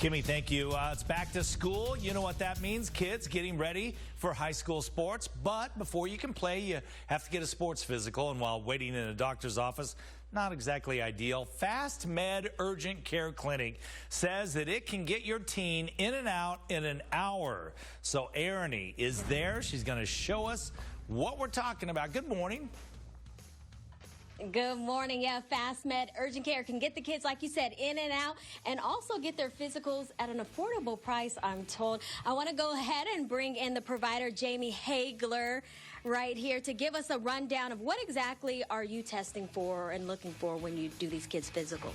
Kimmy, thank you. It's back to school. You know what that means. Kids getting ready for high school sports. But before you can play, you have to get a sports physical. And while waiting in a doctor's office, not exactly ideal. FastMed Urgent Care Clinic says that it can get your teen in and out in an hour. So Ernie is there. She's going to show us what we're talking about. Good morning. Good morning. Yeah, FastMed Urgent Care can get the kids, like you said, in and out, and also get their physicals at an affordable price, I'm told. I want to go ahead and bring in the provider, Jamie Hagler, right here to give us a rundown of what exactly are you testing for and looking for when you do these kids' physicals.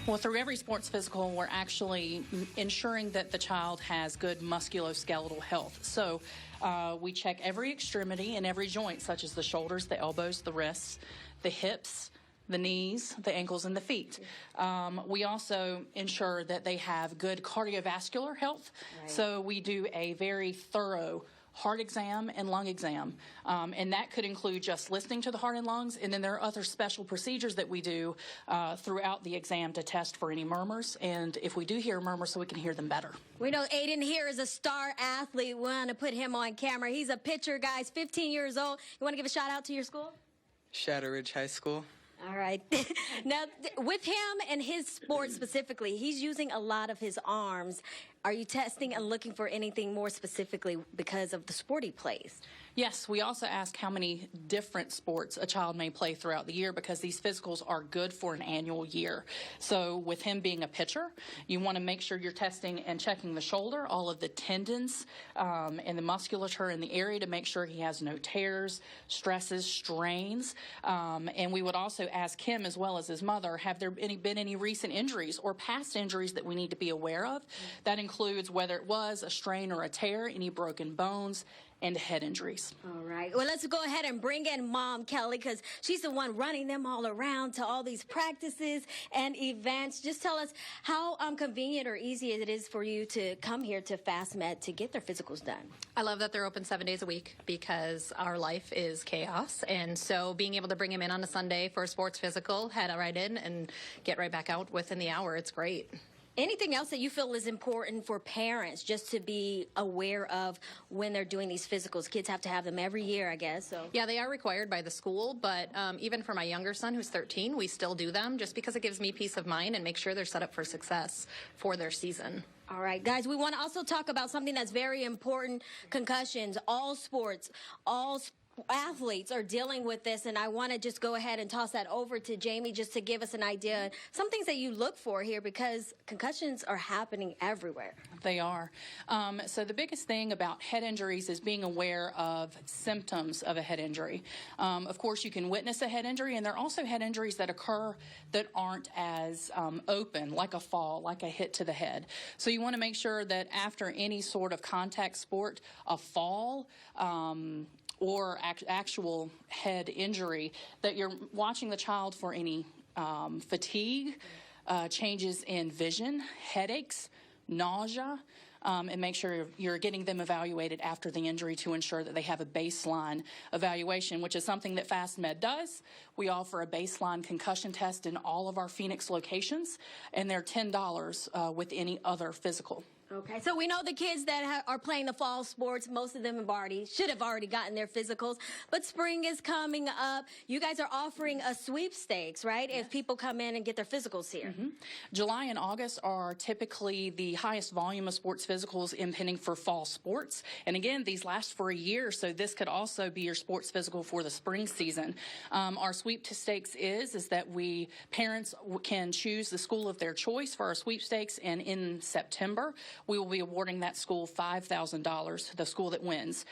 Well, through every sports physical, we're actually ensuring that the child has good musculoskeletal health. So we check every extremity and every joint, such as the shoulders, the elbows, the wrists, the hips, the knees, the ankles, and the feet. We also ensure that they have good cardiovascular health. Right. So we do a very thorough heart exam and lung exam, and that could include just listening to the heart and lungs, and then there are other special procedures that we do throughout the exam to test for any murmurs, and if we do hear murmurs, so we can hear them better. We know Aiden here is a star athlete. We want to put him on camera. He's a pitcher, guys, 15 years old. You want to give a shout out to your school? Shadow Ridge High School. All right. Now, with him and his sport specifically, he's using a lot of his arms. Are you testing and looking for anything more specifically because of the sport he plays? Yes, we also ask how many different sports a child may play throughout the year because these physicals are good for an annual year. So with him being a pitcher, you want to make sure you're testing and checking the shoulder, all of the tendons and the musculature in the area to make sure he has no tears, stresses, strains. And we would also ask him, as well as his mother, have there been any recent injuries or past injuries that we need to be aware of? That includes whether it was a strain or a tear, any broken bones, and head injuries. All right. Well, let's go ahead and bring in Mom Kelly because she's the one running them all around to all these practices and events. Just tell us how convenient or easy it is for you to come here to FastMed to get their physicals done. I love that they're open 7 days a week because our life is chaos. And so being able to bring him in on a Sunday for a sports physical, head right in and get right back out within the hour, it's great. Anything else that you feel is important for parents just to be aware of when they're doing these physicals? Kids have to have them every year, I guess. So yeah, they are required by the school, but even for my younger son who's 13, we still do them just because it gives me peace of mind and make sure they're set up for success for their season. All right, guys, we want to also talk about something that's very important, concussions. All sports, athletes are dealing with this, and I want to just go ahead and toss that over to Jamie just to give us an idea, some things that you look for here because concussions are happening everywhere. They are. So the biggest thing about head injuries is being aware of symptoms of a head injury. Of course, you can witness a head injury, and there are also head injuries that occur that aren't as open, like a fall, like a hit to the head. So you want to make sure that after any sort of contact sport, a fall, or actual head injury, that you're watching the child for any fatigue, changes in vision, headaches, nausea, and make sure you're getting them evaluated after the injury to ensure that they have a baseline evaluation, which is something that FastMed does. We offer a baseline concussion test in all of our Phoenix locations, and they're $10 with any other physical. Okay, so we know the kids that are playing the fall sports, most of them should have already gotten their physicals, but spring is coming up. You guys are offering a sweepstakes, right? Yes. If people come in and get their physicals here. Mm-hmm. July and August are typically the highest volume of sports physicals impending for fall sports. And again, these last for a year, so this could also be your sports physical for the spring season. Our sweepstakes is that parents can choose the school of their choice for our sweepstakes, and in September, we will be awarding that school $5,000, the school that wins.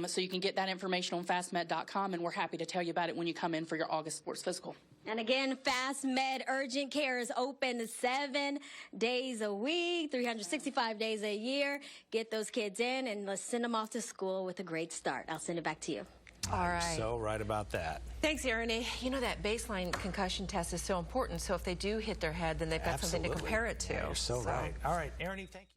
So you can get that information on FastMed.com, and we're happy to tell you about it when you come in for your August sports physical. And again, FastMed Urgent Care is open 7 days a week, 365 days a year. Get those kids in, and let's send them off to school with a great start. I'll send it back to you. All right. So right about that. Thanks, Ernie. You know, that baseline concussion test is so important. So if they do hit their head, then they've got something to compare it to. Yeah, you're so right. All right, Ernie, thank you.